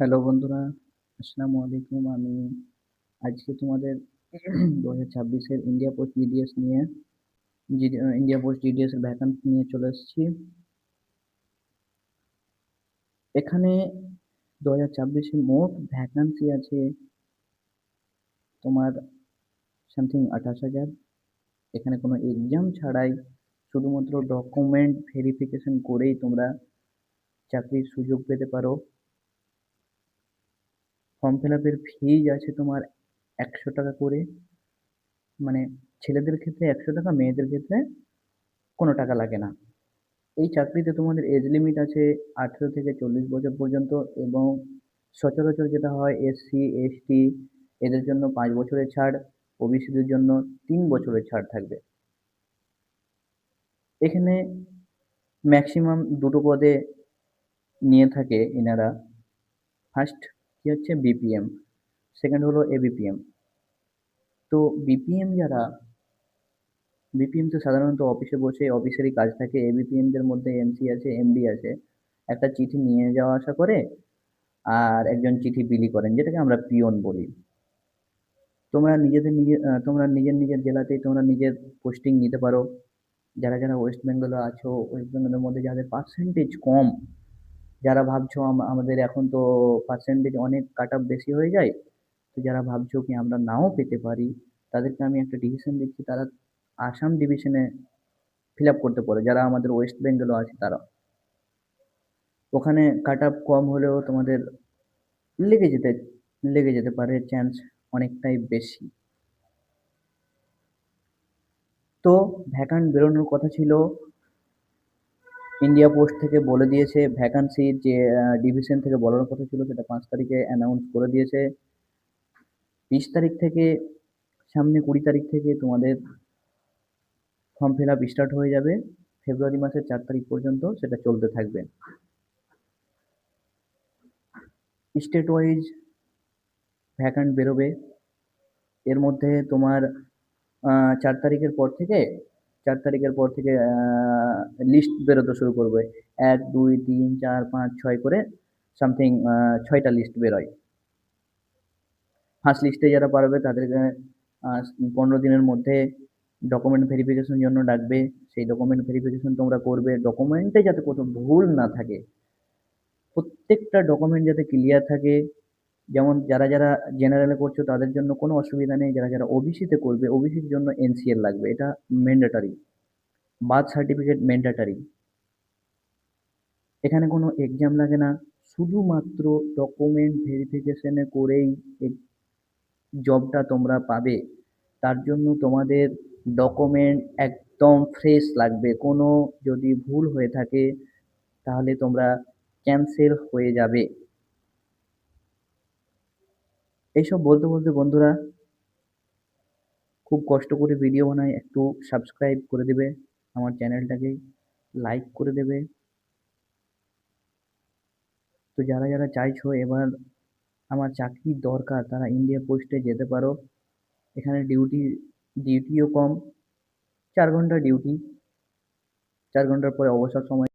Hello বন্ধুরা, আসসালামু আলাইকুম। আমি আজকে তোমাদের 2026 এর ইন্ডিয়া পোস্ট জিডিএস নিয়ে ইন্ডিয়া পোস্ট জিডিএস এর ভ্যাকান্সি নিয়ে চলে এসেছি। এখানে 2026 এ মোট ভ্যাকান্সি আছে তোমার সামথিং 28,000। এখানে কোনো এক্সাম ছাড়াই শুধুমাত্র ডকুমেন্ট ভেরিফিকেশন করেই তোমরা চাকরির সুযোগ পেতে পারো। ফর্ম ফিল আপের ফিজ আছে তোমার 100 টাকা করে, মানে ছেলেদের ক্ষেত্রে 100 টাকা, মেয়েদের ক্ষেত্রে কোনো টাকা লাগে না। এই চাকরিতে তোমাদের এজ লিমিট আছে 18 থেকে 40 বছর পর্যন্ত, এবং সচরাচর যেটা হয় এসসি এসটি এদের জন্য 5 বছরের ছাড়, ওবিসিদের জন্য 3 বছরের ছাড় থাকবে। এখানে ম্যাক্সিমাম দুটো পদে নিয়ে থাকে এনারা। ফার্স্ট কি হচ্ছে বিপিএম, সেকেন্ড হলো এবিপিএম। তো বিপিএম তো সাধারণত অফিসে বসে অফিসেরই কাজ থাকে। এবিপিএম দের মধ্যে এমসি আছে, এমডি আছে। একটা চিঠি নিয়ে যাওয়া আসা করে, আর একজন চিঠি বিলি করেন, যেটাকে আমরা পিয়ন বলি। তোমরা নিজের নিজের জেলাতেই তোমরা নিজের পোস্টিং নিতে পারো। যারা যারা ওয়েস্ট বেঙ্গলে আছো, ওয়েস্ট বেঙ্গলের মধ্যে যাদের পার্সেন্টেজ কম, যারা ভাবছো আমাদের এখন তো পার্সেন্টেজ অনেক কাট অফ বেশি হয়ে যায়, তো যারা ভাবছো কি আমরা নাও পেতে পারি, তাদেরকে আমি একটা ডিসিশন দিচ্ছি, তারা আসাম ডিভিশনে ফিল আপ করতে পারে। যারা আমাদের ওয়েস্ট বেঙ্গলও আছে তারা, ওখানে কাট অফ কম হলেও তোমাদের লেগে যেতে লেগে যেতে পারে, চান্স অনেকটাই বেশি। তো ভ্যাকান্ট বেরোনোর কথা ছিল, ইন্ডিয়া পোস্ট থেকে বলে দিয়েছে ভ্যাকান্সির যে ডিভিশন থেকে বলার কথা ছিল সেটা 5 তারিখে অ্যানাউন্স করে দিয়েছে। 20 তারিখ থেকে, সামনে 20 তারিখ থেকে তোমাদের ফর্ম ফিল আপ স্টার্ট হয়ে যাবে। ফেব্রুয়ারি মাসের 4 তারিখ পর্যন্ত সেটা চলতে থাকবে। স্টেট ওয়াইজ ভ্যাকান্ট বেরোবে। এর মধ্যে তোমার 4 তারিখের পর থেকে লিস্ট বেরোতে শুরু করবে। 1 2 3 4 5 6 করে সামথিং 6টা লিস্ট বেরোয়। ফার্স্ট লিস্টে যারা পারবে তাদেরকে 15 দিনের মধ্যে ডকুমেন্ট ভেরিফিকেশন জন্য ডাকবে। সেই ডকুমেন্ট ভেরিফিকেশন তোমরা করবে, ডকুমেন্টে যাতে কোনো ভুল না থাকে, প্রত্যেকটা ডকুমেন্ট যাতে ক্লিয়ার থাকে। যেমন যারা যারা জেনারেলে করছো তাদের জন্য কোনো অসুবিধা নেই, যারা যারা ওবিসিতে করবে ওবিসির জন্য এনসিএল লাগবে, এটা ম্যান্ডেটরি। Birth certificate mandatory. এখানে কোনো এক্সাম লাগে না, শুধুমাত্র ডকুমেন্ট ভেরিফিকেশনে করেই এই জবটা তোমরা পাবে। তার জন্য তোমাদের ডকুমেন্ট একদম ফ্রেশ লাগবে। কোনো যদি ভুল হয়ে থাকে তাহলে তোমরা ক্যান্সেল হয়ে যাবে। এইসব বলতে বলতে বন্ধুরা, খুব কষ্ট করে ভিডিও বানাই, একটু সাবস্ক্রাইব করে দেবে আমার চ্যানেলটাকে, লাইক করে দেবে। তো যারা যারা চাইছো এবার আমার চাকরির দরকার, তারা ইন্ডিয়া পোস্টে যেতে পারো। এখানে ডিউটিও কম, 4 ঘন্টা ডিউটি, 4 ঘন্টার পরে অবসর সময়।